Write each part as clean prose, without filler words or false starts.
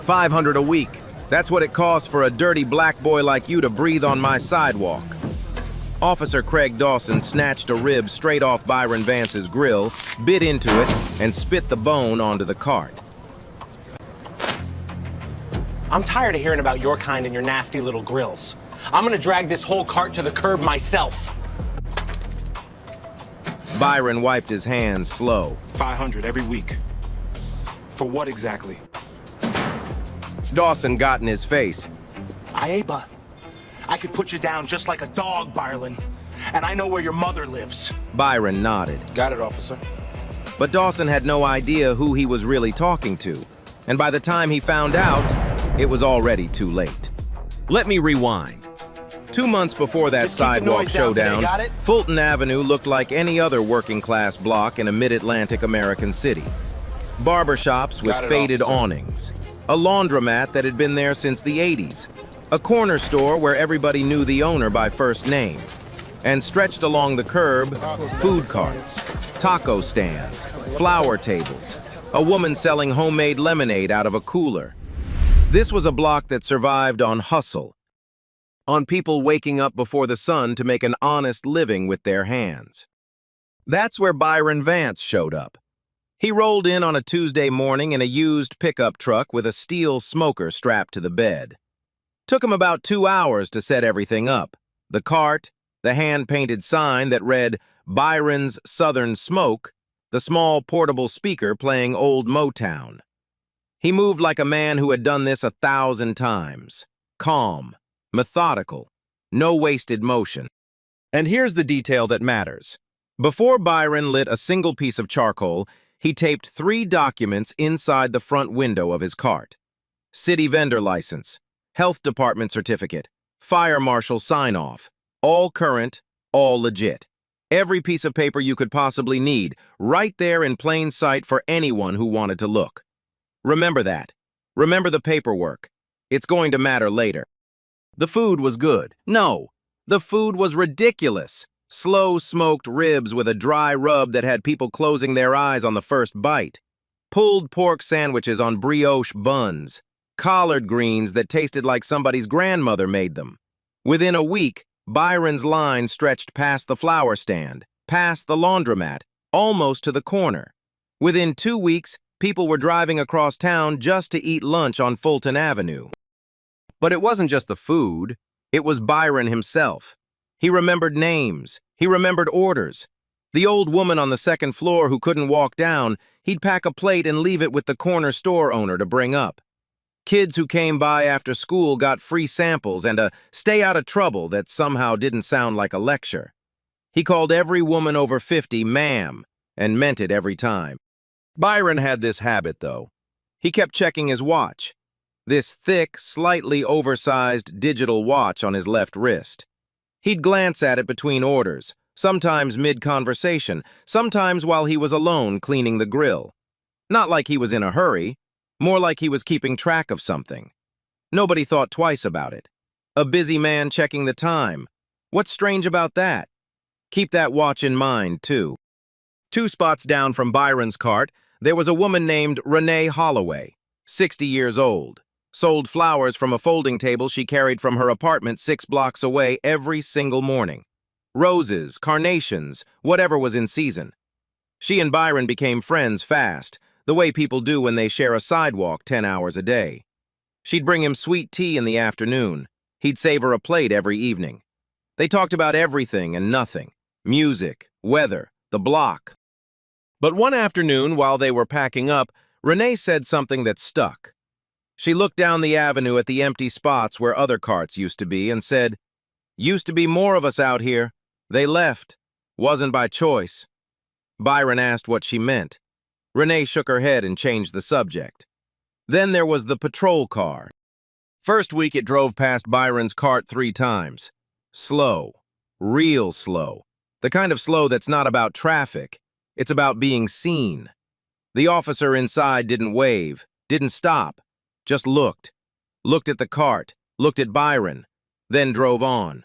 $500 a week. That's what it costs for a dirty black boy like you to breathe on my sidewalk. Officer Craig Dawson snatched a rib straight off Byron Vance's grill, bit into it, and spit the bone onto the cart. I'm tired of hearing about your kind and your nasty little grills. I'm gonna drag this whole cart to the curb myself. Byron wiped his hands slow. 500 every week. For what exactly? Dawson got in his face. Aiba, I could put you down just like a dog, Byron. And I know where your mother lives. Byron nodded. Got it, officer. But Dawson had no idea who he was really talking to. And by the time he found out, it was already too late. Let me rewind. 2 months before that sidewalk showdown, Fulton Avenue looked like any other working-class block in a mid-Atlantic American city. Barbershops with faded awnings, a laundromat that had been there since the 80s, a corner store where everybody knew the owner by first name, and stretched along the curb, food carts, taco stands, flower tables, a woman selling homemade lemonade out of a cooler. This was a block that survived on hustle, on people waking up before the sun to make an honest living with their hands. That's where Byron Vance showed up. He rolled in on a Tuesday morning in a used pickup truck with a steel smoker strapped to the bed. Took him about 2 hours to set everything up. The cart, the hand-painted sign that read Byron's Southern Smoke, the small portable speaker playing old Motown. He moved like a man who had done this 1,000 times. Calm, methodical, no wasted motion. And here's the detail that matters. Before Byron lit a single piece of charcoal, he taped 3 documents inside the front window of his cart. City vendor license, health department certificate, fire marshal sign-off, all current, all legit. Every piece of paper you could possibly need, right there in plain sight for anyone who wanted to look. Remember that. Remember the paperwork. It's going to matter later. The food was good. No, the food was ridiculous. Slow smoked ribs with a dry rub that had people closing their eyes on the first bite. Pulled pork sandwiches on brioche buns. Collard greens that tasted like somebody's grandmother made them. Within a week, Byron's line stretched past the flower stand, past the laundromat, almost to the corner. Within 2 weeks, people were driving across town just to eat lunch on Fulton Avenue. But it wasn't just the food, it was Byron himself. He remembered names, he remembered orders. The old woman on the second floor who couldn't walk down, he'd pack a plate and leave it with the corner store owner to bring up. Kids who came by after school got free samples and a stay out of trouble that somehow didn't sound like a lecture. He called every woman over 50 ma'am, and meant it every time. Byron had this habit, though. He kept checking his watch. This thick, slightly oversized digital watch on his left wrist. He'd glance at it between orders, sometimes mid-conversation, sometimes while he was alone cleaning the grill. Not like he was in a hurry, more like he was keeping track of something. Nobody thought twice about it. A busy man checking the time. What's strange about that? Keep that watch in mind, too. 2 spots down from Byron's cart, there was a woman named Renee Holloway, 60 years old. Sold flowers from a folding table she carried from her apartment 6 blocks away every single morning. Roses, carnations, whatever was in season. She and Byron became friends fast, the way people do when they share a sidewalk 10 hours a day. She'd bring him sweet tea in the afternoon. He'd save her a plate every evening. They talked about everything and nothing. Music, weather, the block. But one afternoon, while they were packing up, Renee said something that stuck. She looked down the avenue at the empty spots where other carts used to be and said, "Used to be more of us out here. They left. Wasn't by choice." Byron asked what she meant. Renee shook her head and changed the subject. Then there was the patrol car. First week it drove past Byron's cart 3 times. Slow. Real slow. The kind of slow that's not about traffic. It's about being seen. The officer inside didn't wave, didn't stop, just looked. Looked at the cart, looked at Byron, then drove on.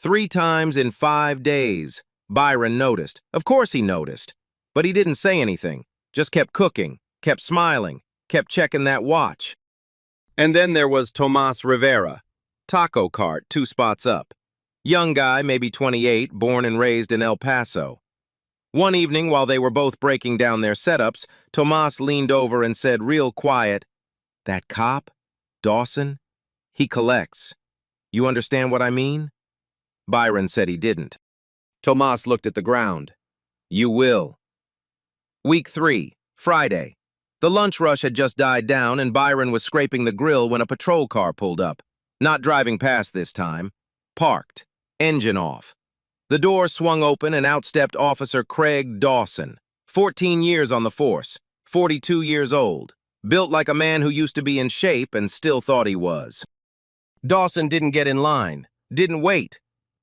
3 times in 5 days, Byron noticed. Of course he noticed. But he didn't say anything, just kept cooking, kept smiling, kept checking that watch. And then there was Tomas Rivera, taco cart 2 spots up. Young guy, maybe 28, born and raised in El Paso. One evening, while they were both breaking down their setups, Tomas leaned over and said real quiet, "That cop, Dawson, he collects. You understand what I mean?" Byron said he didn't. Tomas looked at the ground. "You will." Week 3, Friday. The lunch rush had just died down and Byron was scraping the grill when a patrol car pulled up. Not driving past this time. Parked. Engine off. The door swung open and out stepped Officer Craig Dawson. 14 years on the force. 42 years old. Built like a man who used to be in shape and still thought he was. Dawson didn't get in line. Didn't wait.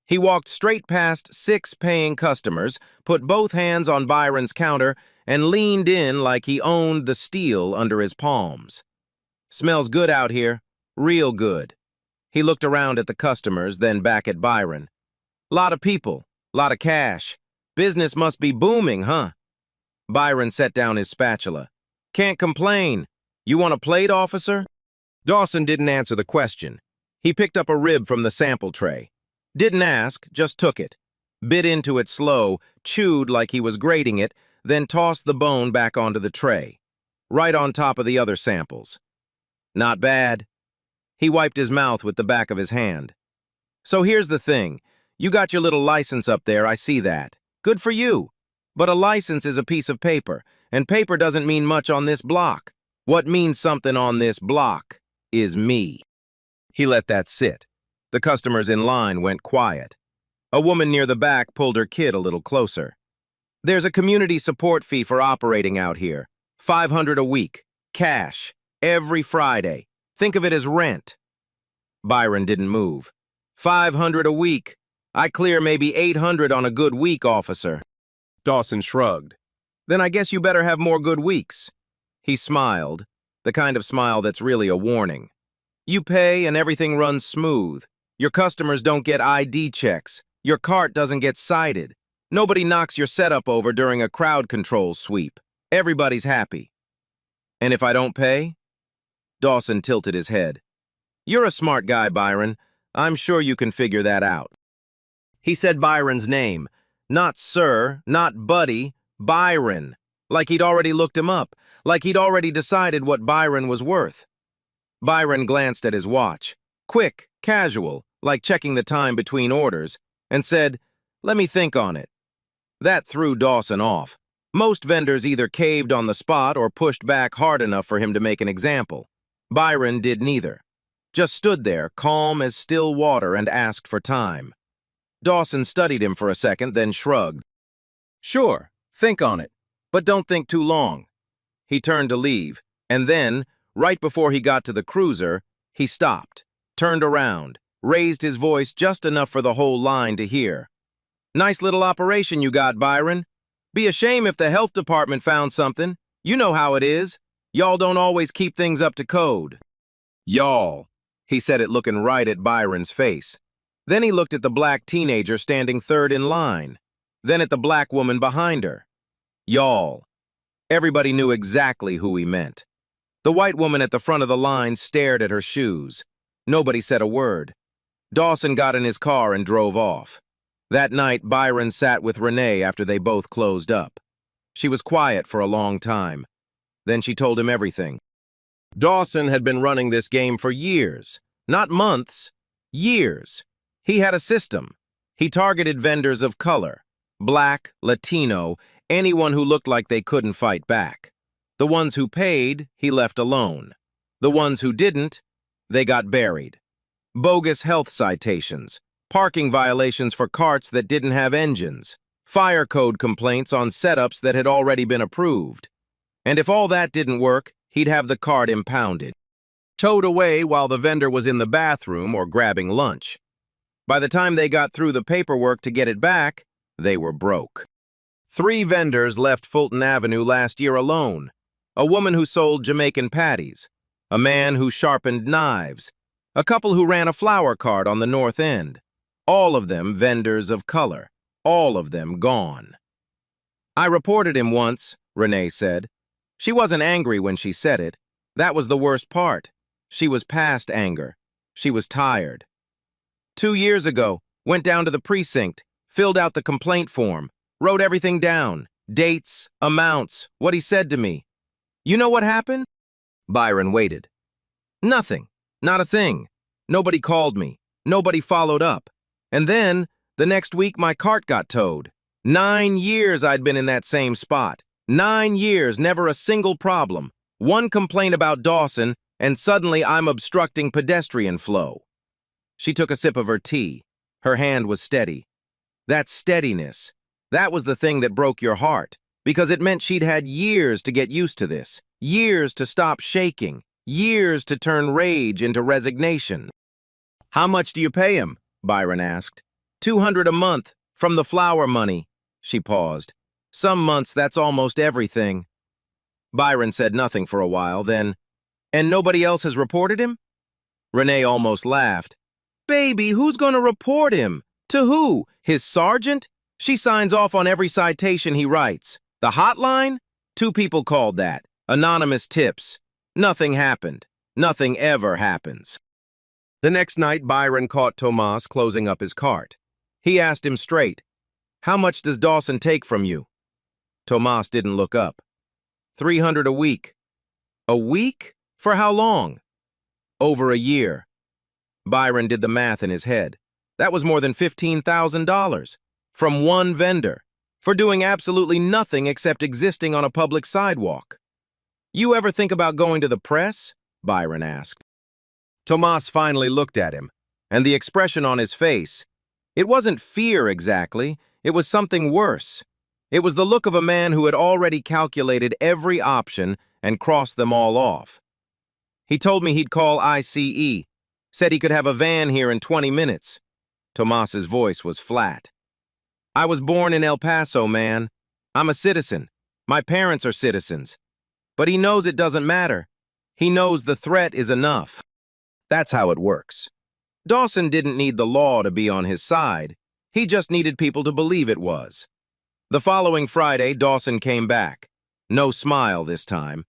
He walked straight past 6 paying customers, put both hands on Byron's counter, and leaned in like he owned the steel under his palms. "Smells good out here. Real good." He looked around at the customers, then back at Byron. "Lot of people. Lot of cash. Business must be booming, huh?" Byron set down his spatula. "Can't complain. You want a plate, officer?" Dawson didn't answer the question. He picked up a rib from the sample tray. Didn't ask, just took it. Bit into it slow, chewed like he was grating it, then tossed the bone back onto the tray. Right on top of the other samples. "Not bad." He wiped his mouth with the back of his hand. "So here's the thing. You got your little license up there, I see that. Good for you. But a license is a piece of paper, and paper doesn't mean much on this block. What means something on this block is me." He let that sit. The customers in line went quiet. A woman near the back pulled her kid a little closer. "There's a community support fee for operating out here. $500 a week. Cash. Every Friday. Think of it as rent." Byron didn't move. $500 a week. I clear maybe $800 on a good week, officer." Dawson shrugged. "Then I guess you better have more good weeks." He smiled, the kind of smile that's really a warning. "You pay and everything runs smooth. Your customers don't get ID checks. Your cart doesn't get cited. Nobody knocks your setup over during a crowd control sweep. Everybody's happy." "And if I don't pay?" Dawson tilted his head. "You're a smart guy, Byron. I'm sure you can figure that out." He said Byron's name. Not sir, not buddy, Byron. Like he'd already looked him up. Like he'd already decided what Byron was worth. Byron glanced at his watch. Quick, casual, like checking the time between orders, and said, "Let me think on it." That threw Dawson off. Most vendors either caved on the spot or pushed back hard enough for him to make an example. Byron did neither. Just stood there, calm as still water, and asked for time. Dawson studied him for a second, then shrugged. "Sure, think on it, but don't think too long." He turned to leave, and then, right before he got to the cruiser, he stopped, turned around, raised his voice just enough for the whole line to hear. "Nice little operation you got, Byron. Be a shame if the health department found something. You know how it is. Y'all don't always keep things up to code." "Y'all," he said it looking right at Byron's face. Then he looked at the black teenager standing third in line, then at the black woman behind her. "Y'all." Everybody knew exactly who he meant. The white woman at the front of the line stared at her shoes. Nobody said a word. Dawson got in his car and drove off. That night, Byron sat with Renee after they both closed up. She was quiet for a long time. Then she told him everything. Dawson had been running this game for years. Not months. Years. He had a system. He targeted vendors of color. Black, Latino, anyone who looked like they couldn't fight back. The ones who paid, he left alone. The ones who didn't, they got buried. Bogus health citations, parking violations for carts that didn't have engines, fire code complaints on setups that had already been approved. And if all that didn't work, he'd have the cart impounded, towed away while the vendor was in the bathroom or grabbing lunch. By the time they got through the paperwork to get it back, they were broke. 3 vendors left Fulton Avenue last year alone. A woman who sold Jamaican patties, a man who sharpened knives, a couple who ran a flower cart on the North End. All of them vendors of color. All of them gone. "I reported him once," Renee said. She wasn't angry when she said it. That was the worst part. She was past anger. She was tired. 2 years ago, went down to the precinct, filled out the complaint form, wrote everything down, dates, amounts, what he said to me. You know what happened? Byron waited. Nothing. Not a thing. Nobody called me. Nobody followed up. And then, the next week, my cart got towed. 9 years I'd been in that same spot. 9 years, never a single problem. One complaint about Dawson, and suddenly I'm obstructing pedestrian flow. She took a sip of her tea. Her hand was steady. That steadiness, that was the thing that broke your heart, because it meant she'd had years to get used to this, years to stop shaking, years to turn rage into resignation. How much do you pay him? Byron asked. $200 a month, from the flower money. She paused. Some months that's almost everything. Byron said nothing for a while, then, and nobody else has reported him? Renee almost laughed. Baby, who's going to report him? To who? His sergeant? She signs off on every citation he writes. The hotline? 2 people called that. Anonymous tips. Nothing happened. Nothing ever happens. The next night, Byron caught Tomas closing up his cart. He asked him straight, "How much does Dawson take from you?" Tomas didn't look up. $300 a week. A week? For how long? Over a year. Byron did the math in his head. That was more than $15,000. From one vendor. For doing absolutely nothing except existing on a public sidewalk. You ever think about going to the press? Byron asked. Tomas finally looked at him, and the expression on his face, it wasn't fear exactly, it was something worse. It was the look of a man who had already calculated every option and crossed them all off. He told me he'd call ICE, said he could have a van here in 20 minutes. Tomas's voice was flat. I was born in El Paso, man. I'm a citizen. My parents are citizens. But he knows it doesn't matter. He knows the threat is enough. That's how it works. Dawson didn't need the law to be on his side. He just needed people to believe it was. The following Friday, Dawson came back. No smile this time.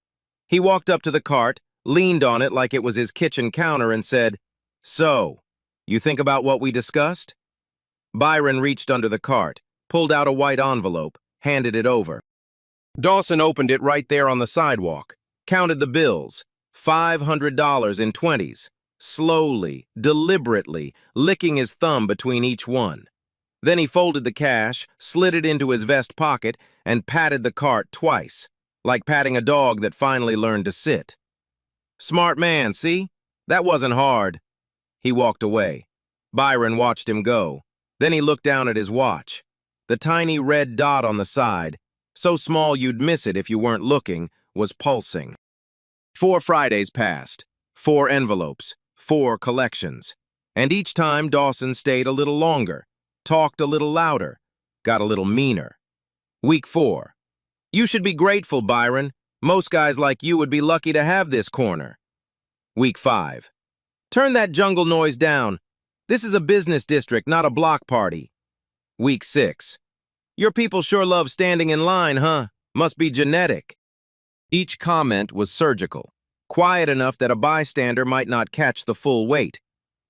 He walked up to the cart, leaned on it like it was his kitchen counter and said, "So, you think about what we discussed?" Byron reached under the cart, pulled out a white envelope, handed it over. Dawson opened it right there on the sidewalk, counted the bills, $500 in 20s, slowly, deliberately, licking his thumb between each one. Then he folded the cash, slid it into his vest pocket, and patted the cart twice, like patting a dog that finally learned to sit. Smart man, see? That wasn't hard. He walked away. Byron watched him go. Then he looked down at his watch. The tiny red dot on the side, so small you'd miss it if you weren't looking, was pulsing. 4 Fridays passed. 4 envelopes. 4 collections. And each time Dawson stayed a little longer, talked a little louder, got a little meaner. Week 4. You should be grateful, Byron. Most guys like you would be lucky to have this corner. Week 5. Turn that jungle noise down. This is a business district, not a block party. Week 6. Your people sure love standing in line, huh? Must be genetic. Each comment was surgical, quiet enough that a bystander might not catch the full weight,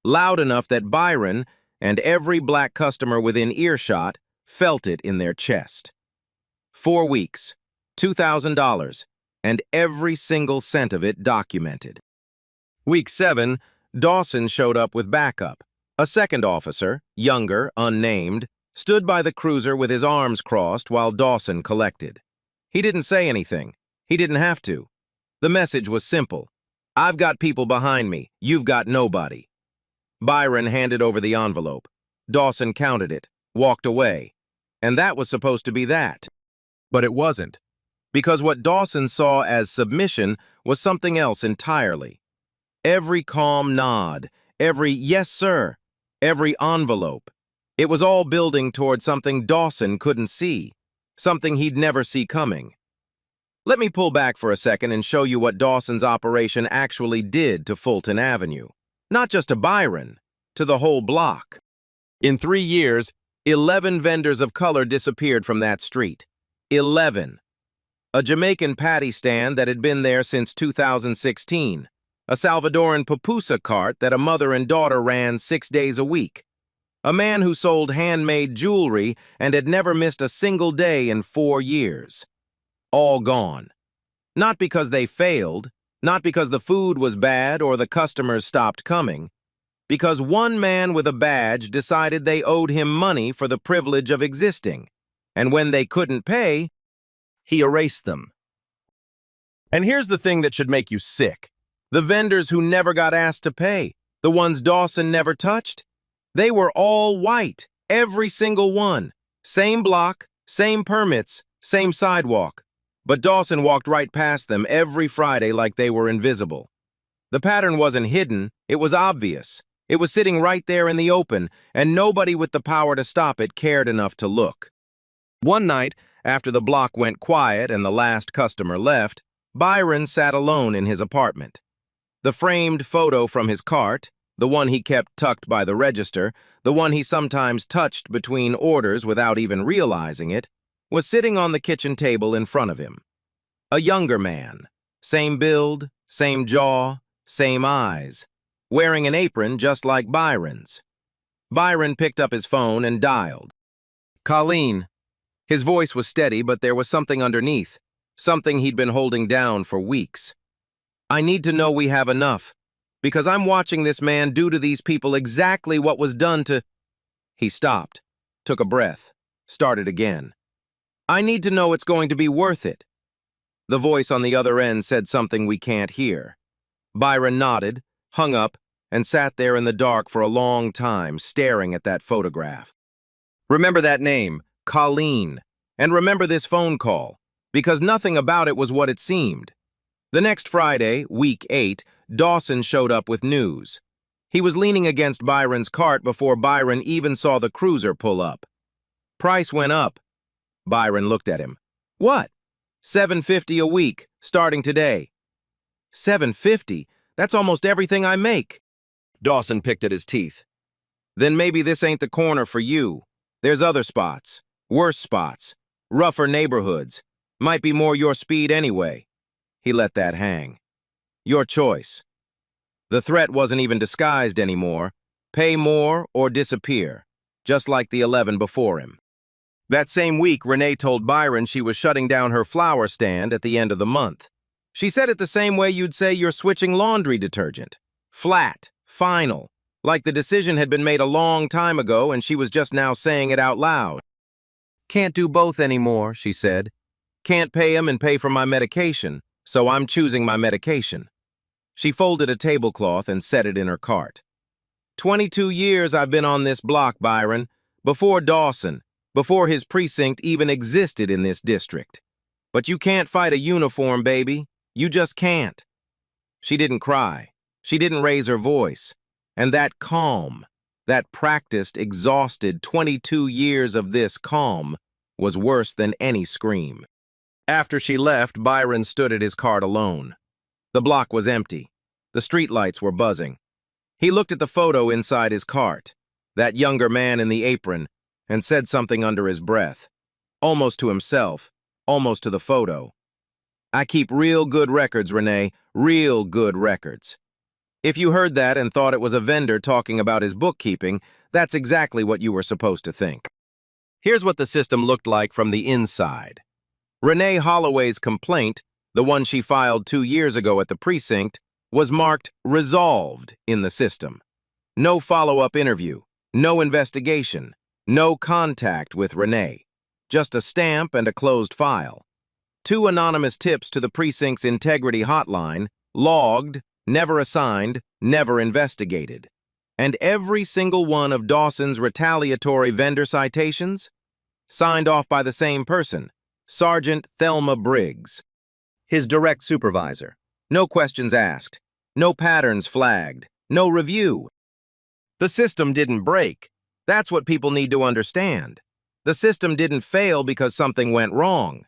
loud enough that Byron and every black customer within earshot felt it in their chest. 4 weeks, $2,000, and every single cent of it documented. Week 7, Dawson showed up with backup. A second officer, younger, unnamed, stood by the cruiser with his arms crossed while Dawson collected. He didn't say anything. He didn't have to. The message was simple. I've got people behind me. You've got nobody. Byron handed over the envelope. Dawson counted it, walked away. And that was supposed to be that. But it wasn't. Because what Dawson saw as submission was something else entirely. Every calm nod, every yes, sir, every envelope. It was all building toward something Dawson couldn't see, something he'd never see coming. Let me pull back for a second and show you what Dawson's operation actually did to Fulton Avenue. Not just to Byron, to the whole block. In 3 years, 11 vendors of color disappeared from that street. 11. A Jamaican patty stand that had been there since 2016. a Salvadoran pupusa cart that a mother and daughter ran 6 days a week, a man who sold handmade jewelry and had never missed a single day in 4 years. All gone. Not because they failed, not because the food was bad or the customers stopped coming, because one man with a badge decided they owed him money for the privilege of existing, and when they couldn't pay, he erased them. And here's the thing that should make you sick. The vendors who never got asked to pay, the ones Dawson never touched, they were all white, every single one. Same block, same permits, same sidewalk. But Dawson walked right past them every Friday like they were invisible. The pattern wasn't hidden, it was obvious. It was sitting right there in the open, and nobody with the power to stop it cared enough to look. One night, after the block went quiet and the last customer left, Byron sat alone in his apartment. The framed photo from his cart, the one he kept tucked by the register, the one he sometimes touched between orders without even realizing it, was sitting on the kitchen table in front of him. A younger man, same build, same jaw, same eyes, wearing an apron just like Byron's. Byron picked up his phone and dialed. Colleen. His voice was steady, but there was something underneath, something he'd been holding down for weeks. I need to know we have enough, because I'm watching this man do to these people exactly what was done to... He stopped, took a breath, started again. I need to know it's going to be worth it. The voice on the other end said something we can't hear. Byron nodded, hung up, and sat there in the dark for a long time, staring at that photograph. Remember that name, Colleen, and remember this phone call, because nothing about it was what it seemed. The next Friday, week 8, Dawson showed up with news. He was leaning against Byron's cart before Byron even saw the cruiser pull up. Price went up. Byron looked at him. What? $7.50 a week, starting today. $7.50? That's almost everything I make. Dawson picked at his teeth. Then maybe this ain't the corner for you. There's other spots, worse spots, rougher neighborhoods. Might be more your speed anyway. He let that hang. Your choice. The threat wasn't even disguised anymore. Pay more or disappear, just like the 11 before him. That same week, Renee told Byron she was shutting down her flower stand at the end of the month. She said it the same way you'd say you're switching laundry detergent. Flat, final, like the decision had been made a long time ago and she was just now saying it out loud. Can't do both anymore, she said. Can't pay him and pay for my medication, so I'm choosing my medication. She folded a tablecloth and set it in her cart. 22 years I've been on this block, Byron, before Dawson, before his precinct even existed in this district. But you can't fight a uniform, baby. You just can't. She didn't cry. She didn't raise her voice. And that calm, that practiced, exhausted 22 years of this calm was worse than any scream. After she left, Byron stood at his cart alone. The block was empty. The streetlights were buzzing. He looked at the photo inside his cart, that younger man in the apron, and said something under his breath, almost to himself, almost to the photo. I keep real good records, Renee, real good records. If you heard that and thought it was a vendor talking about his bookkeeping, that's exactly what you were supposed to think. Here's what the system looked like from the inside. Renee Holloway's complaint, the one she filed 2 years ago at the precinct, was marked resolved in the system. No follow-up interview, no investigation, no contact with Renee. Just a stamp and a closed file. 2 anonymous tips to the precinct's integrity hotline, logged, never assigned, never investigated. And every single one of Dawson's retaliatory vendor citations? Signed off by the same person, Sergeant Thelma Briggs. His direct supervisor. No questions asked. No patterns flagged. No review. The system didn't break. That's what people need to understand. The system didn't fail because something went wrong.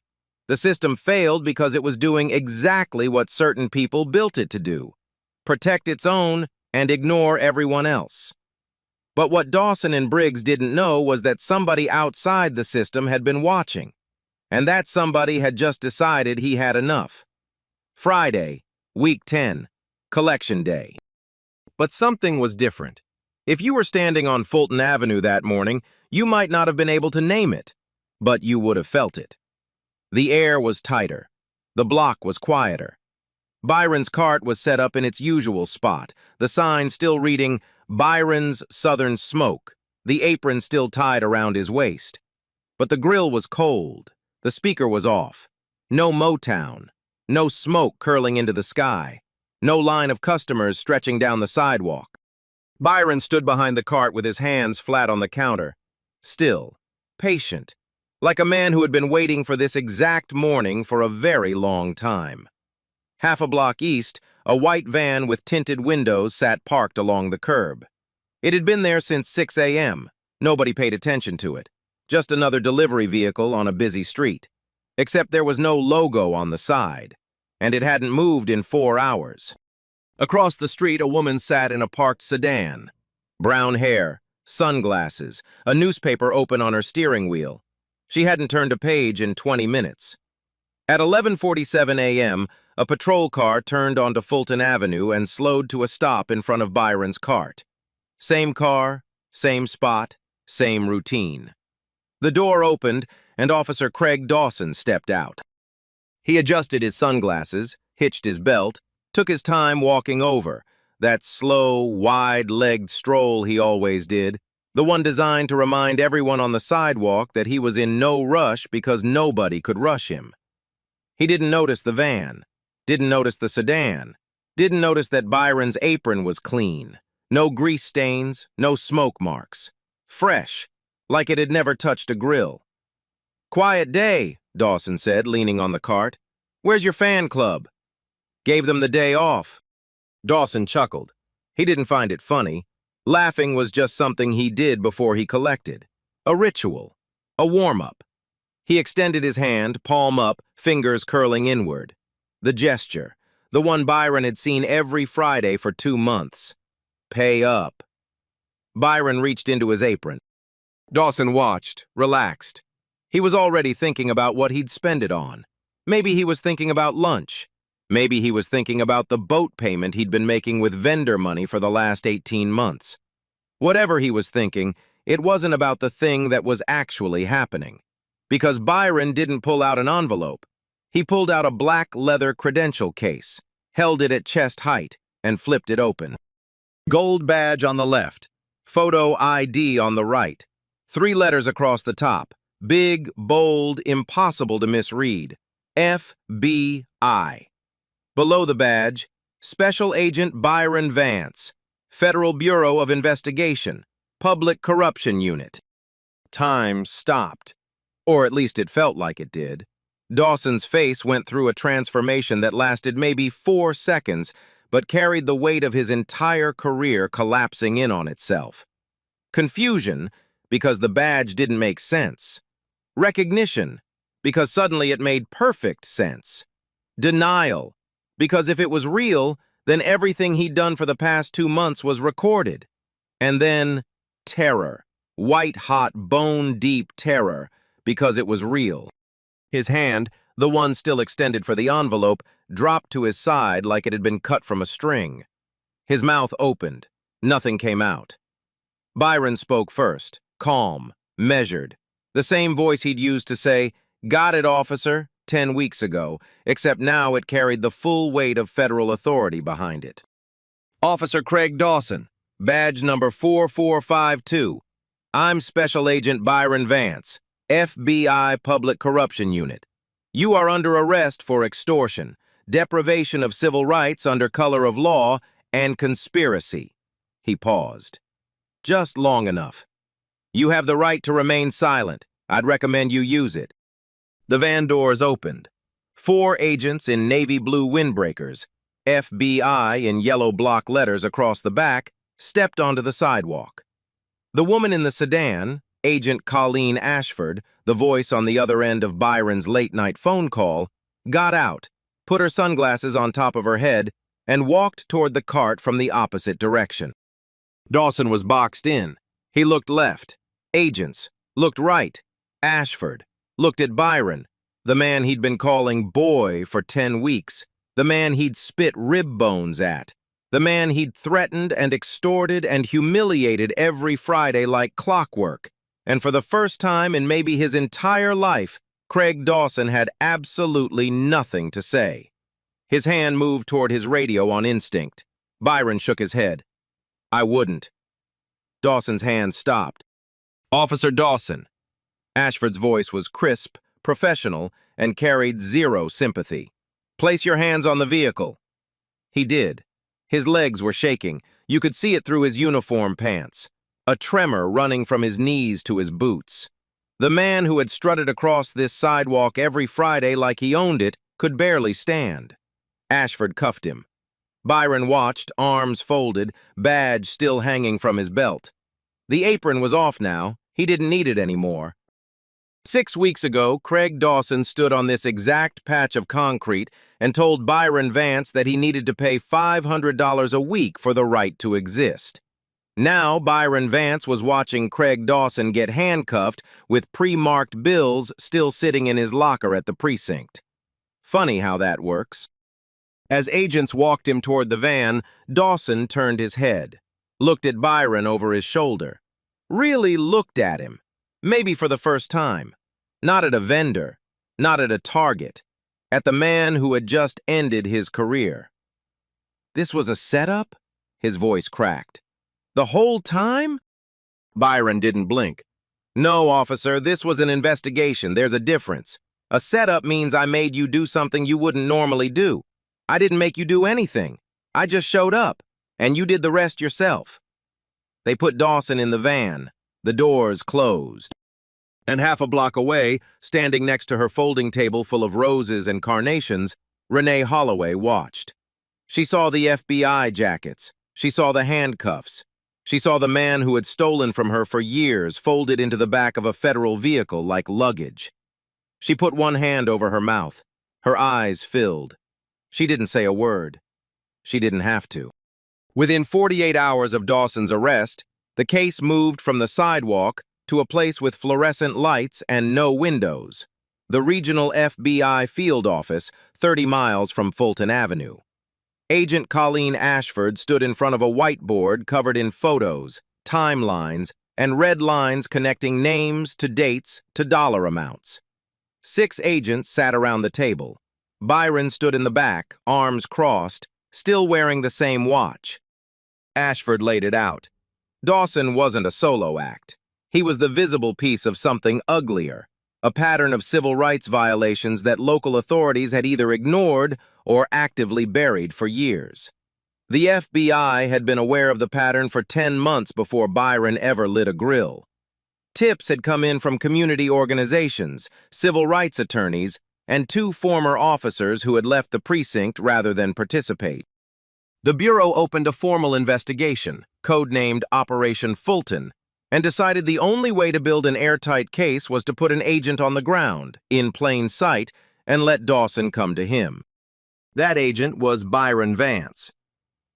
The system failed because it was doing exactly what certain people built it to do. Protect its own and ignore everyone else. But what Dawson and Briggs didn't know was that somebody outside the system had been watching. And that somebody had just decided he had enough. Friday, week 10. collection day. But something was different. If you were standing on Fulton Avenue that morning, you might not have been able to name it, but you would have felt it. The air was tighter. The block was quieter. Byron's cart was set up in its usual spot, the sign still reading, Byron's Southern Smoke, the apron still tied around his waist. But the grill was cold. The speaker was off. No Motown. No smoke curling into the sky. No line of customers stretching down the sidewalk. Byron stood behind the cart with his hands flat on the counter. Still, patient, like a man who had been waiting for this exact morning for a very long time. Half a block east, a white van with tinted windows sat parked along the curb. It had been there since 6 a.m. Nobody paid attention to it. Just another delivery vehicle on a busy street. Except there was no logo on the side, and it hadn't moved in 4 hours. Across the street, a woman sat in a parked sedan. Brown hair, sunglasses, a newspaper open on her steering wheel. She hadn't turned a page in 20 minutes. At 11:47 a.m., a patrol car turned onto Fulton Avenue and slowed to a stop in front of Byron's cart. Same car, same spot, same routine. The door opened, and Officer Craig Dawson stepped out. He adjusted his sunglasses, hitched his belt, took his time walking over, that slow, wide-legged stroll he always did, the one designed to remind everyone on the sidewalk that he was in no rush because nobody could rush him. He didn't notice the van, didn't notice the sedan, didn't notice that Byron's apron was clean, no grease stains, no smoke marks, fresh, like it had never touched a grill. "Quiet day," Dawson said, leaning on the cart. "Where's your fan club?" "Gave them the day off." Dawson chuckled. He didn't find it funny. Laughing was just something he did before he collected. A ritual. A warm-up. He extended his hand, palm up, fingers curling inward. The gesture. The one Byron had seen every Friday for 2 months. Pay up. Byron reached into his apron. Dawson watched, relaxed. He was already thinking about what he'd spend it on. Maybe he was thinking about lunch. Maybe he was thinking about the boat payment he'd been making with vendor money for the last 18 months. Whatever he was thinking, it wasn't about the thing that was actually happening. Because Byron didn't pull out an envelope. He pulled out a black leather credential case, held it at chest height, and flipped it open. Gold badge on the left, photo ID on the right, 3 letters across the top, big, bold, impossible to misread, FBI. Below the badge, Special Agent Byron Vance, Federal Bureau of Investigation, Public Corruption Unit. Time stopped. Or at least it felt like it did. Dawson's face went through a transformation that lasted maybe 4 seconds, but carried the weight of his entire career collapsing in on itself. Confusion, because the badge didn't make sense. Recognition, because suddenly it made perfect sense. Denial, because if it was real, then everything he'd done for the past 2 months was recorded. And then terror, white-hot, bone-deep terror, because it was real. His hand, the one still extended for the envelope, dropped to his side like it had been cut from a string. His mouth opened. Nothing came out. Byron spoke first, calm, measured, the same voice he'd used to say, "Got it, officer," 10 weeks ago, except now it carried the full weight of federal authority behind it. "Officer Craig Dawson, badge number 4452. I'm Special Agent Byron Vance, FBI Public Corruption Unit. You are under arrest for extortion, deprivation of civil rights under color of law, and conspiracy." He paused. Just long enough. "You have the right to remain silent. I'd recommend you use it." The van doors opened. 4 agents in navy blue windbreakers, FBI in yellow block letters across the back, stepped onto the sidewalk. The woman in the sedan, Agent Colleen Ashford, the voice on the other end of Byron's late-night phone call, got out, put her sunglasses on top of her head, and walked toward the cart from the opposite direction. Dawson was boxed in. He looked left. Agents. Looked right. Ashford. Looked at Byron, the man he'd been calling boy for 10 weeks, the man he'd spit rib bones at, The man he'd threatened and extorted and humiliated every Friday like clockwork. And for the first time in maybe his entire life, Craig Dawson had absolutely nothing to say. His hand moved toward his radio on instinct. Byron shook his head. "I wouldn't." Dawson's hand stopped. "Officer Dawson." Ashford's voice was crisp, professional, and carried zero sympathy. "Place your hands on the vehicle." He did. His legs were shaking. You could see it through his uniform pants. A tremor running from his knees to his boots. The man who had strutted across this sidewalk every Friday like he owned it could barely stand. Ashford cuffed him. Byron watched, arms folded, badge still hanging from his belt. The apron was off now. He didn't need it anymore. 6 weeks ago, Craig Dawson stood on this exact patch of concrete and told Byron Vance that he needed to pay $500 a week for the right to exist. Now, Byron Vance was watching Craig Dawson get handcuffed with pre-marked bills still sitting in his locker at the precinct. Funny how that works. As agents walked him toward the van, Dawson turned his head, looked at Byron over his shoulder. Really looked at him. Maybe for the first time. Not at a vendor, not at a target, at the man who had just ended his career. "This was a setup?" His voice cracked. "The whole time?" Byron didn't blink. "No, officer, this was an investigation. There's a difference. A setup means I made you do something you wouldn't normally do. I didn't make you do anything. I just showed up, and you did the rest yourself." They put Dawson in the van. The doors closed. And half a block away, standing next to her folding table full of roses and carnations, Renee Holloway watched. She saw the FBI jackets. She saw the handcuffs. She saw the man who had stolen from her for years folded into the back of a federal vehicle like luggage. She put one hand over her mouth. Her eyes filled. She didn't say a word. She didn't have to. Within 48 hours of Dawson's arrest, the case moved from the sidewalk to a place with fluorescent lights and no windows, the regional FBI field office 30 miles from Fulton Avenue. Agent Colleen Ashford stood in front of a whiteboard covered in photos, timelines, and red lines connecting names to dates to dollar amounts. 6 agents sat around the table. Byron stood in the back, arms crossed, still wearing the same watch. Ashford laid it out. Dawson wasn't a solo act. He was the visible piece of something uglier, a pattern of civil rights violations that local authorities had either ignored or actively buried for years. The FBI had been aware of the pattern for 10 months before Byron ever lit a grill. Tips had come in from community organizations, civil rights attorneys, and 2 former officers who had left the precinct rather than participate. The Bureau opened a formal investigation, codenamed Operation Fulton, and decided the only way to build an airtight case was to put an agent on the ground, in plain sight, and let Dawson come to him. That agent was Byron Vance.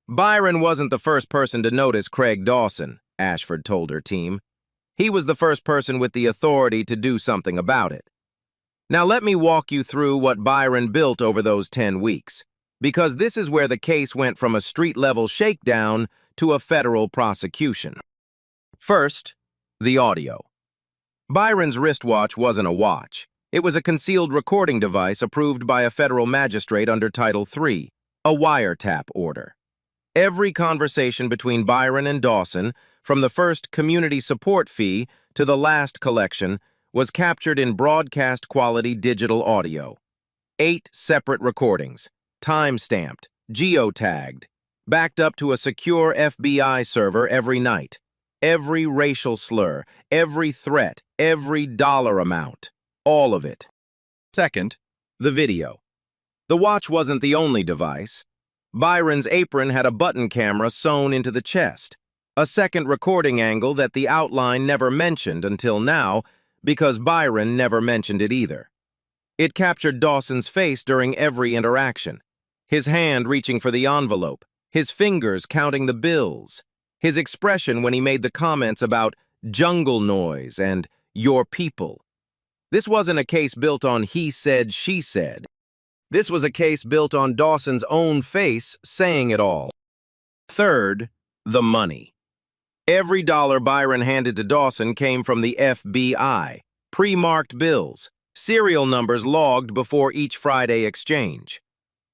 Byron wasn't the first person to notice Craig Dawson, Ashford told her team. He was the first person with the authority to do something about it. Now let me walk you through what Byron built over those 10 weeks, because this is where the case went from a street-level shakedown to a federal prosecution. First, the audio. Byron's wristwatch wasn't a watch. It was a concealed recording device approved by a federal magistrate under Title III, a wiretap order. Every conversation between Byron and Dawson, from the first community support fee to the last collection, was captured in broadcast-quality digital audio. 8 separate recordings, time-stamped, geotagged, backed up to a secure FBI server every night. Every racial slur, every threat, every dollar amount, all of it. Second, the video. The watch wasn't the only device. Byron's apron had a button camera sewn into the chest, a second recording angle that the outline never mentioned until now, because Byron never mentioned it either. It captured Dawson's face during every interaction, his hand reaching for the envelope, his fingers counting the bills, his expression when he made the comments about jungle noise and your people. This wasn't a case built on he said, she said. This was a case built on Dawson's own face saying it all. Third, the money. Every dollar Byron handed to Dawson came from the FBI, pre-marked bills, serial numbers logged before each Friday exchange.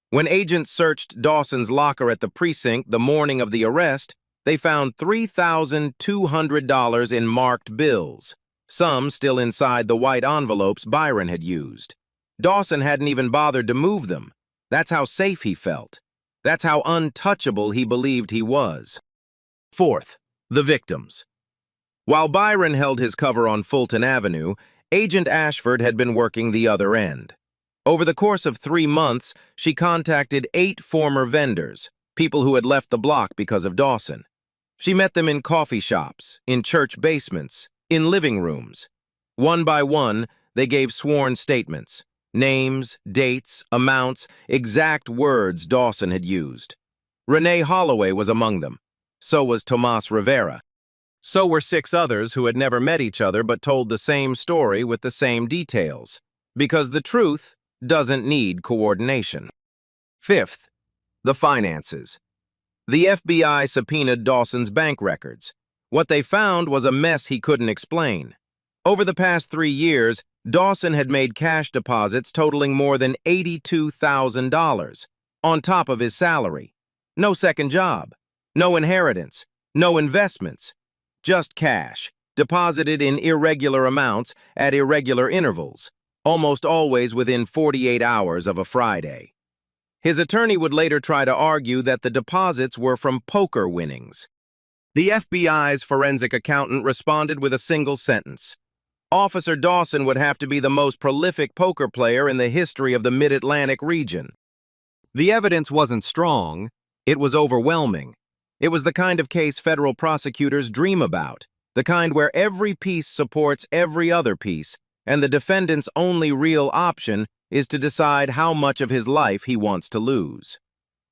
When agents searched Dawson's locker at the precinct the morning of the arrest, they found $3,200 in marked bills, some still inside the white envelopes Byron had used. Dawson hadn't even bothered to move them. That's how safe he felt. That's how untouchable he believed he was. Fourth, the victims. While Byron held his cover on Fulton Avenue, Agent Ashford had been working the other end. Over the course of 3 months, she contacted 8 former vendors, people who had left the block because of Dawson. She met them in coffee shops, in church basements, in living rooms. One by one, they gave sworn statements. Names, dates, amounts, exact words Dawson had used. Renee Holloway was among them. So was Tomas Rivera. So were 6 others who had never met each other but told the same story with the same details. Because the truth doesn't need coordination. Fifth, the finances. The FBI subpoenaed Dawson's bank records. What they found was a mess he couldn't explain. Over the past 3 years, Dawson had made cash deposits totaling more than $82,000, on top of his salary. No second job, no inheritance, no investments, just cash, deposited in irregular amounts at irregular intervals, almost always within 48 hours of a Friday. His attorney would later try to argue that the deposits were from poker winnings. The FBI's forensic accountant responded with a single sentence. Officer Dawson would have to be the most prolific poker player in the history of the Mid-Atlantic region. The evidence wasn't strong, it was overwhelming. It was the kind of case federal prosecutors dream about, the kind where every piece supports every other piece, and the defendant's only real option is to decide how much of his life he wants to lose.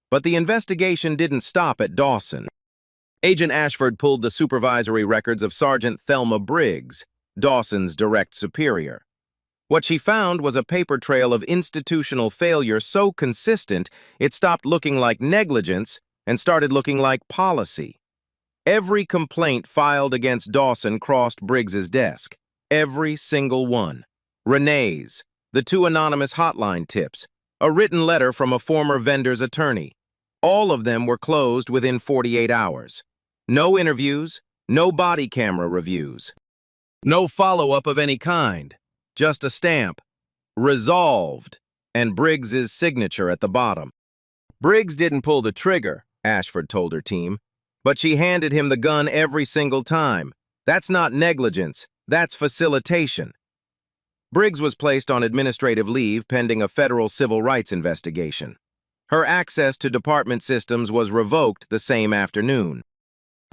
But the investigation didn't stop at Dawson. Agent Ashford pulled the supervisory records of Sergeant Thelma Briggs, Dawson's direct superior. What she found was a paper trail of institutional failure so consistent it stopped looking like negligence and started looking like policy. Every complaint filed against Dawson crossed Briggs's desk. Every single one. Renee's, the 2 anonymous hotline tips, a written letter from a former vendor's attorney. All of them were closed within 48 hours. No interviews, no body camera reviews. No follow-up of any kind, just a stamp, resolved, and Briggs's signature at the bottom. Briggs didn't pull the trigger, Ashford told her team, but she handed him the gun every single time. That's not negligence, that's facilitation. Briggs was placed on administrative leave pending a federal civil rights investigation. Her access to department systems was revoked the same afternoon.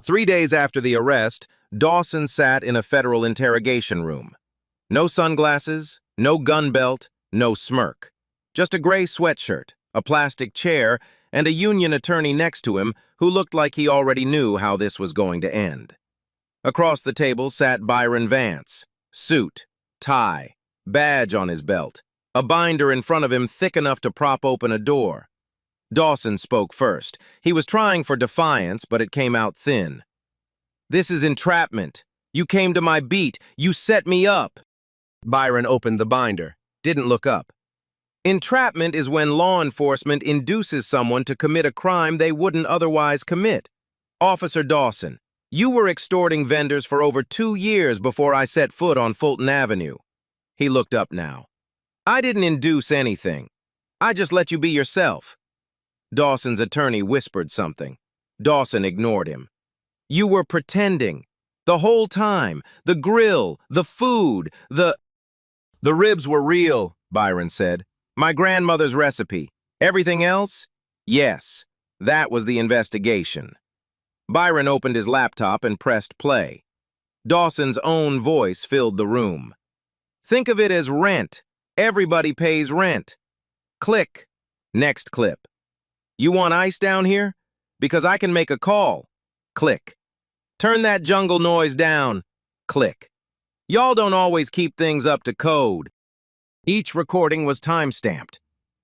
3 days after the arrest, Dawson sat in a federal interrogation room. No sunglasses, no gun belt, no smirk. Just a gray sweatshirt, a plastic chair, and a union attorney next to him who looked like he already knew how this was going to end. Across the table sat Byron Vance, suit, tie, badge on his belt, a binder in front of him thick enough to prop open a door. Dawson spoke first. He was trying for defiance, but it came out thin. "This is entrapment. You came to my beat. You set me up." Byron opened the binder, didn't look up. Entrapment is when law enforcement induces someone to commit a crime they wouldn't otherwise commit. Officer Dawson, you were extorting vendors for over 2 years before I set foot on Fulton Avenue. He looked up now. I didn't induce anything. I just let you be yourself. Dawson's attorney whispered something. Dawson ignored him. You were pretending. The whole time. The grill, the food, The ribs were real, Byron said. My grandmother's recipe. Everything else? Yes. That was the investigation. Byron opened his laptop and pressed play. Dawson's own voice filled the room. Think of it as rent. Everybody pays rent. Click. Next clip. You want ice down here? Because I can make a call. Click. Turn that jungle noise down. Click. Y'all don't always keep things up to code. Each recording was time-stamped.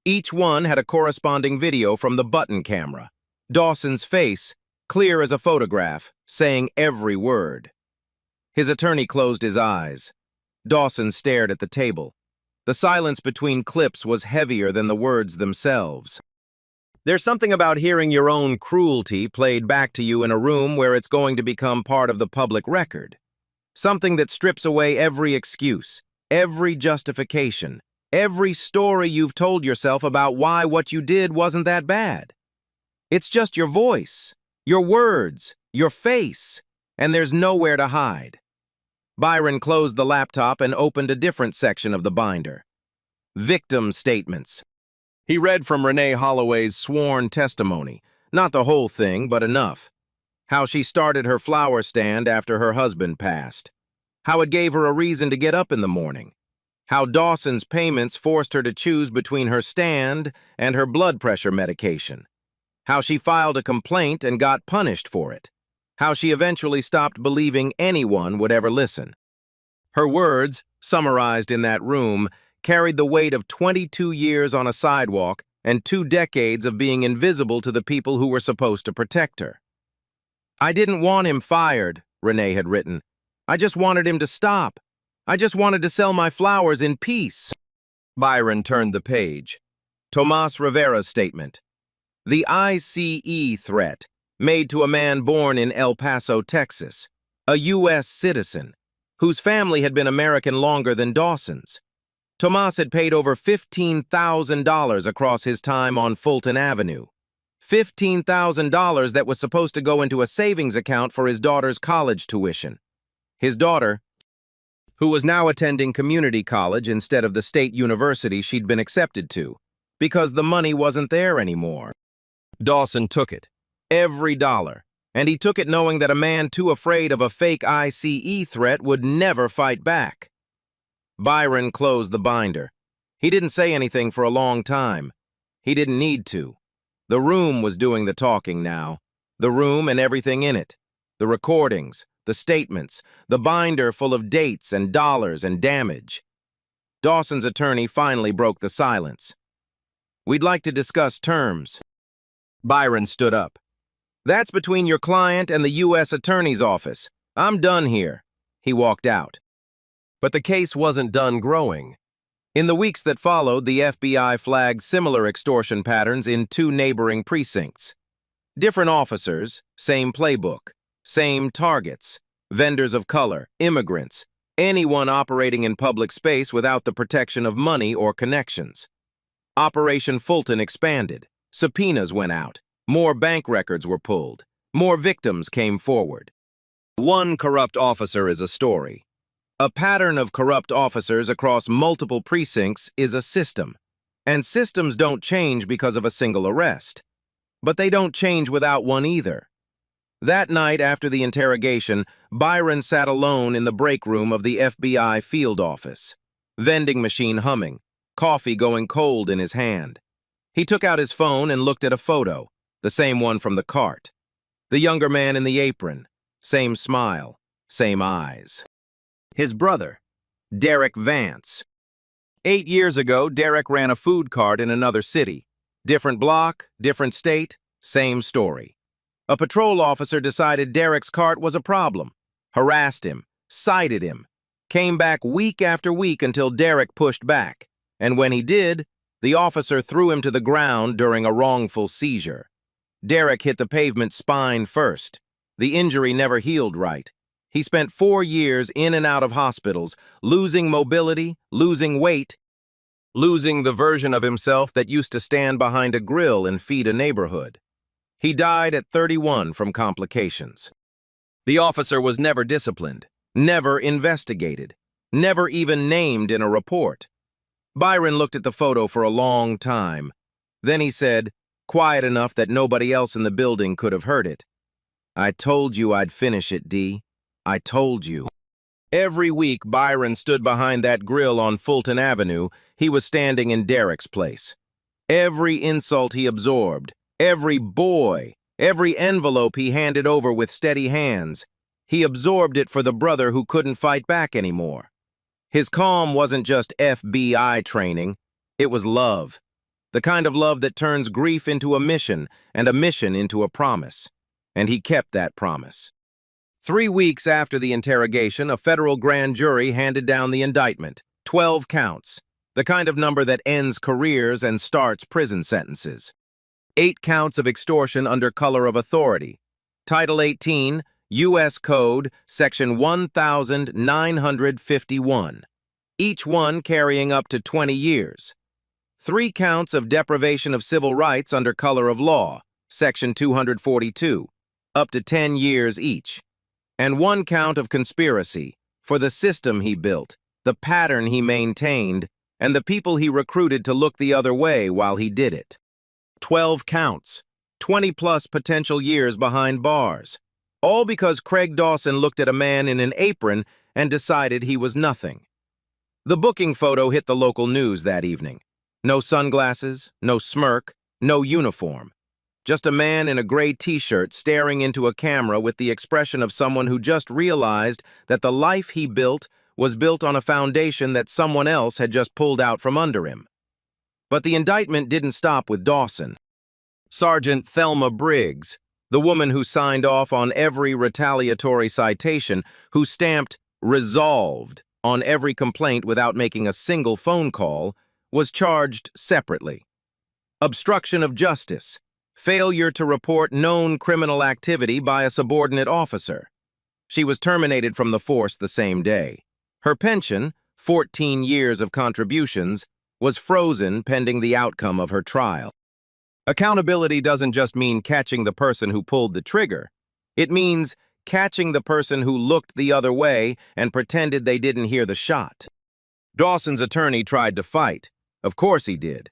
Each one had a corresponding video from the button camera. Dawson's face, clear as a photograph, saying every word. His attorney closed his eyes. Dawson stared at the table. The silence between clips was heavier than the words themselves. There's something about hearing your own cruelty played back to you in a room where it's going to become part of the public record. Something that strips away every excuse, every justification, every story you've told yourself about why what you did wasn't that bad. It's just your voice, your words, your face, and there's nowhere to hide. Byron closed the laptop and opened a different section of the binder. Victim statements. He read from Renee Holloway's sworn testimony, not the whole thing, but enough. How she started her flower stand after her husband passed. How it gave her a reason to get up in the morning. How Dawson's payments forced her to choose between her stand and her blood pressure medication. How she filed a complaint and got punished for it. How she eventually stopped believing anyone would ever listen. Her words, summarized in that room, carried the weight of 22 years on a sidewalk and 2 decades of being invisible to the people who were supposed to protect her. I didn't want him fired, Renee had written. I just wanted him to stop. I just wanted to sell my flowers in peace. Byron turned the page. Tomas Rivera's statement. The ICE threat made to a man born in El Paso, Texas, a U.S. citizen, whose family had been American longer than Dawson's. Tomas had paid over $15,000 across his time on Fulton Avenue. $15,000 that was supposed to go into a savings account for his daughter's college tuition. His daughter, who was now attending community college instead of the state university she'd been accepted to, because the money wasn't there anymore. Dawson took it. Every dollar. And he took it knowing that a man too afraid of a fake ICE threat would never fight back. Byron closed the binder. He didn't say anything for a long time. He didn't need to. The room was doing the talking now. The room and everything in it. The recordings, the statements, the binder full of dates and dollars and damage. Dawson's attorney finally broke the silence. We'd like to discuss terms. Byron stood up. That's between your client and the U.S. Attorney's Office. I'm done here. He walked out. But the case wasn't done growing. In the weeks that followed, the FBI flagged similar extortion patterns in 2 neighboring precincts. Different officers, same playbook, same targets, vendors of color, immigrants, anyone operating in public space without the protection of money or connections. Operation Fulton expanded. Subpoenas went out. More bank records were pulled. More victims came forward. One corrupt officer is a story. A pattern of corrupt officers across multiple precincts is a system. And systems don't change because of a single arrest. But they don't change without one either. That night after the interrogation, Byron sat alone in the break room of the FBI field office. Vending machine humming, coffee going cold in his hand. He took out his phone and looked at a photo. The same one from the cart. The younger man in the apron. Same smile. Same eyes. His brother, Derek Vance. 8 years ago, Derek ran a food cart in another city. Different block, different state, same story. A patrol officer decided Derek's cart was a problem. Harassed him. Cited him. Came back week after week until Derek pushed back. And when he did, the officer threw him to the ground during a wrongful seizure. Derek hit the pavement spine first. The injury never healed right. He spent 4 years in and out of hospitals, losing mobility, losing weight, losing the version of himself that used to stand behind a grill and feed a neighborhood. He died at 31 from complications. The officer was never disciplined, never investigated, never even named in a report. Byron looked at the photo for a long time. Then he said, quiet enough that nobody else in the building could have heard it, I told you I'd finish it, D. I told you. Every week Byron stood behind that grill on Fulton Avenue, he was standing in Derek's place. Every insult he absorbed, every boy, every envelope he handed over with steady hands, he absorbed it for the brother who couldn't fight back anymore. His calm wasn't just FBI training, it was love. The kind of love that turns grief into a mission and a mission into a promise. and he kept that promise. 3 weeks after the interrogation, a federal grand jury handed down the indictment, 12 counts, the kind of number that ends careers and starts prison sentences. 8 counts of extortion under color of authority. Title 18, U.S. Code, Section 1951. Each one carrying up to 20 years. 3 counts of deprivation of civil rights under color of law, Section 242, up to 10 years each. And 1 count of conspiracy for the system he built, the pattern he maintained, and the people he recruited to look the other way while he did it. 12 counts, 20-plus potential years behind bars, all because Craig Dawson looked at a man in an apron and decided he was nothing. The booking photo hit the local news that evening. No sunglasses, no smirk, no uniform. Just a man in a gray t-shirt staring into a camera with the expression of someone who just realized that the life he built was built on a foundation that someone else had just pulled out from under him. But the indictment didn't stop with Dawson. Sergeant Thelma Briggs, the woman who signed off on every retaliatory citation, who stamped "resolved" on every complaint without making a single phone call, was charged separately. Obstruction of justice, failure to report known criminal activity by a subordinate officer. She was terminated from the force the same day. Her pension, 14 years of contributions, was frozen pending the outcome of her trial. Accountability doesn't just mean catching the person who pulled the trigger. It means catching the person who looked the other way and pretended they didn't hear the shot. Dawson's attorney tried to fight. Of course he did.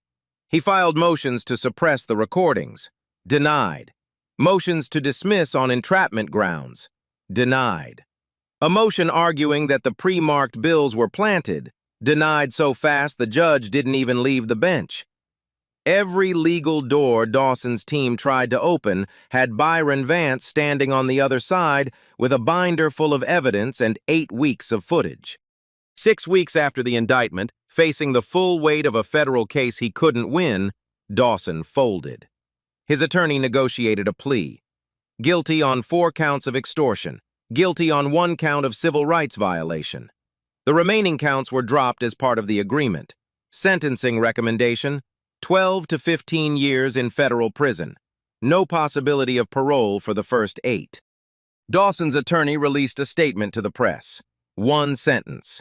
He filed motions to suppress the recordings. Denied. Motions to dismiss on entrapment grounds. Denied. A motion arguing that the pre-marked bills were planted. Denied so fast the judge didn't even leave the bench. Every legal door Dawson's team tried to open had Byron Vance standing on the other side with a binder full of evidence and 8 weeks of footage. 6 weeks after the indictment, facing the full weight of a federal case he couldn't win, Dawson folded. His attorney negotiated a plea. Guilty on 4 counts of extortion. Guilty on 1 count of civil rights violation. The remaining counts were dropped as part of the agreement. Sentencing recommendation: 12 to 15 years in federal prison. No possibility of parole for the first 8. Dawson's attorney released a statement to the press. 1 sentence.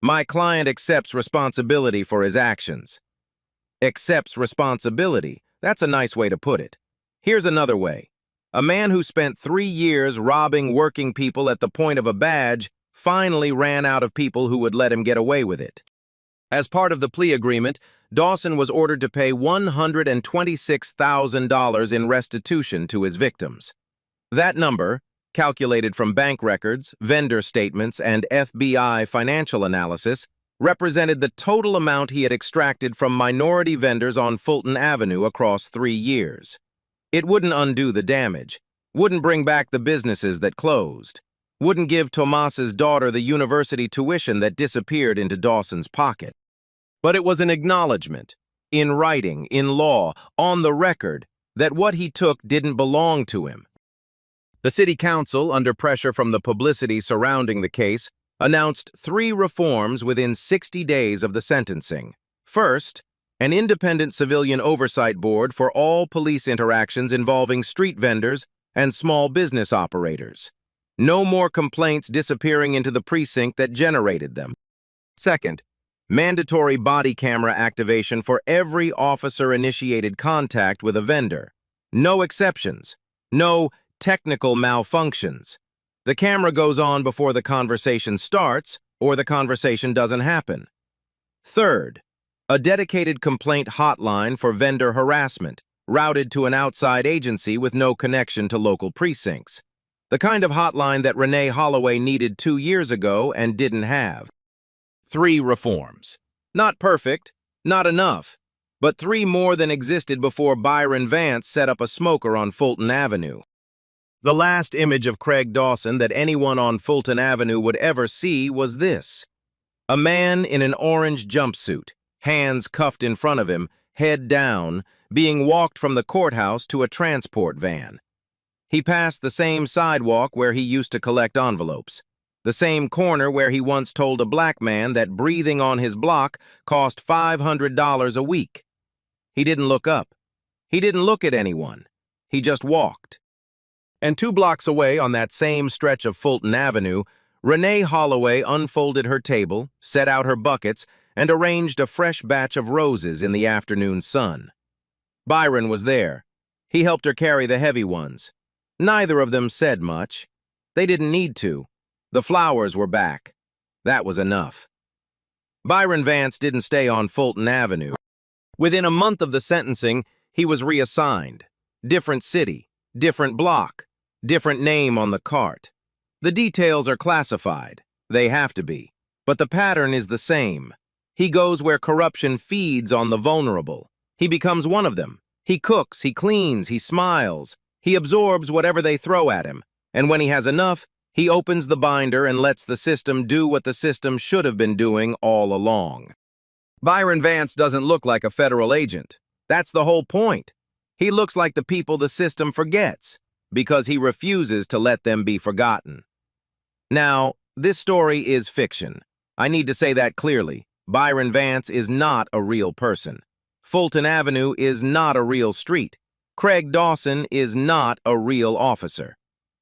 My client accepts responsibility for his actions. Accepts responsibility. That's a nice way to put it. Here's another way. A man who spent 3 years robbing working people at the point of a badge finally ran out of people who would let him get away with it. As part of the plea agreement, Dawson was ordered to pay $126,000 in restitution to his victims. That number, calculated from bank records, vendor statements, and FBI financial analysis, represented the total amount he had extracted from minority vendors on Fulton Avenue across 3 years. It wouldn't undo the damage, wouldn't bring back the businesses that closed, wouldn't give Tomas's daughter the university tuition that disappeared into Dawson's pocket. But it was an acknowledgement, in writing, in law, on the record, that what he took didn't belong to him. The city council, under pressure from the publicity surrounding the case, announced 3 reforms within 60 days of the sentencing. First, an independent civilian oversight board for all police interactions involving street vendors and small business operators. No more complaints disappearing into the precinct that generated them. Second, mandatory body camera activation for every officer-initiated contact with a vendor. No exceptions. No technical malfunctions. The camera goes on before the conversation starts, or the conversation doesn't happen. Third, a dedicated complaint hotline for vendor harassment, routed to an outside agency with no connection to local precincts. The kind of hotline that Renee Holloway needed 2 years ago and didn't have. 3 reforms. Not perfect, not enough, but 3 more than existed before Byron Vance set up a smoker on Fulton Avenue. The last image of Craig Dawson that anyone on Fulton Avenue would ever see was this. A man in an orange jumpsuit, hands cuffed in front of him, head down, being walked from the courthouse to a transport van. He passed the same sidewalk where he used to collect envelopes, the same corner where he once told a black man that breathing on his block cost $500 a week. He didn't look up. He didn't look at anyone. He just walked. And 2 blocks away on that same stretch of Fulton Avenue, Renee Holloway unfolded her table, set out her buckets, and arranged a fresh batch of roses in the afternoon sun. Byron was there. He helped her carry the heavy ones. Neither of them said much. They didn't need to. The flowers were back. That was enough. Byron Vance didn't stay on Fulton Avenue. Within a month of the sentencing, he was reassigned. Different city, different block, different name on the cart. The details are classified. They have to be. But the pattern is the same. He goes where corruption feeds on the vulnerable. He becomes one of them. He cooks, he cleans, he smiles. He absorbs whatever they throw at him. And when he has enough, he opens the binder and lets the system do what the system should have been doing all along. Byron Vance doesn't look like a federal agent. That's the whole point. He looks like the people the system forgets, because he refuses to let them be forgotten. Now, this story is fiction. I need to say that clearly. Byron Vance is not a real person. Fulton Avenue is not a real street. Craig Dawson is not a real officer.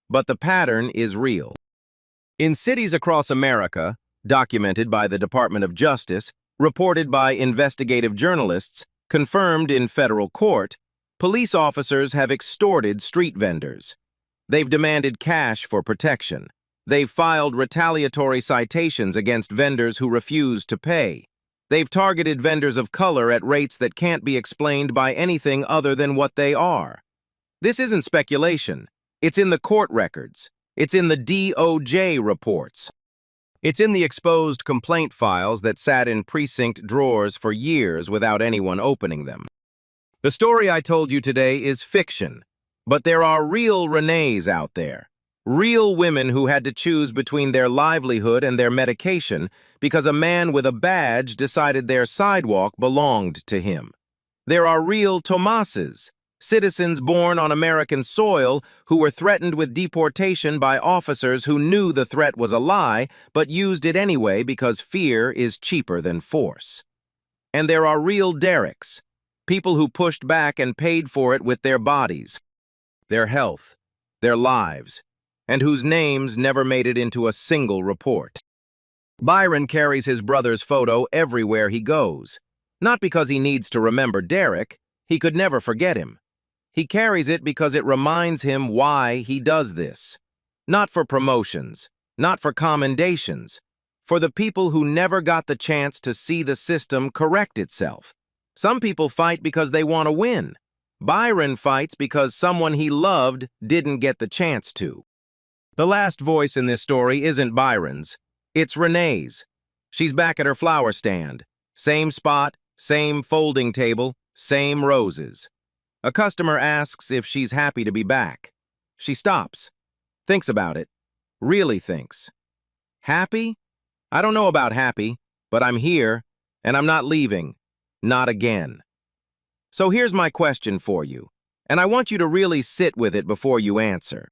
But the pattern is real. In cities across America, documented by the Department of Justice, reported by investigative journalists, confirmed in federal court, police officers have extorted street vendors. They've demanded cash for protection. They've filed retaliatory citations against vendors who refuse to pay. They've targeted vendors of color at rates that can't be explained by anything other than what they are. This isn't speculation. It's in the court records. It's in the DOJ reports. It's in the exposed complaint files that sat in precinct drawers for years without anyone opening them. The story I told you today is fiction, but there are real Renees out there. Real women who had to choose between their livelihood and their medication because a man with a badge decided their sidewalk belonged to him. There are real Tomases, citizens born on American soil who were threatened with deportation by officers who knew the threat was a lie but used it anyway because fear is cheaper than force. And there are real Derricks, people who pushed back and paid for it with their bodies, their health, their lives, and whose names never made it into a single report. Byron carries his brother's photo everywhere he goes, not because he needs to remember Derrick. He could never forget him. He carries it because it reminds him why he does this. Not for promotions, not for commendations, for the people who never got the chance to see the system correct itself. Some people fight because they want to win. Byron fights because someone he loved didn't get the chance to. The last voice in this story isn't Byron's. It's Renee's. She's back at her flower stand. Same spot, same folding table, same roses. A customer asks if she's happy to be back. She stops, thinks about it, really thinks. Happy? I don't know about happy, but I'm here, and I'm not leaving. Not again. So here's my question for you, and I want you to really sit with it before you answer.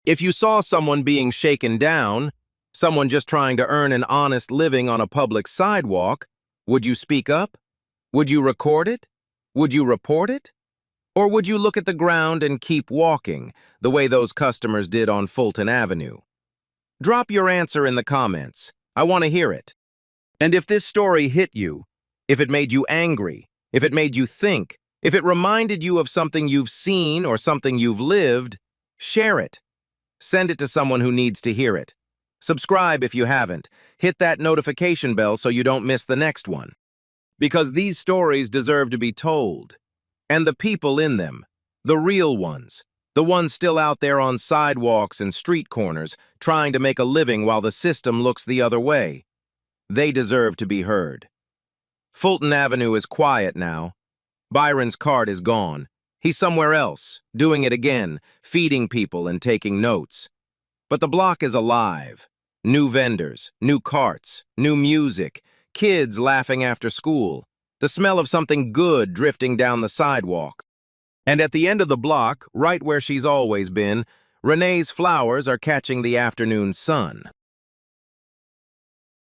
If you saw someone being shaken down, someone just trying to earn an honest living on a public sidewalk, would you speak up? Would you record it? Would you report it? Or would you look at the ground and keep walking, the way those customers did on Fulton Avenue? Drop your answer in the comments. I want to hear it. And if this story hit you, if it made you angry, if it made you think, if it reminded you of something you've seen or something you've lived, share it. Send it to someone who needs to hear it. Subscribe if you haven't. Hit that notification bell so you don't miss the next one. Because these stories deserve to be told. And the people in them, the real ones, the ones still out there on sidewalks and street corners, trying to make a living while the system looks the other way, they deserve to be heard. Fulton Avenue is quiet now. Byron's cart is gone. He's somewhere else, doing it again, feeding people and taking notes. But the block is alive. New vendors, new carts, new music, kids laughing after school, the smell of something good drifting down the sidewalk. And at the end of the block, right where she's always been, Renee's flowers are catching the afternoon sun.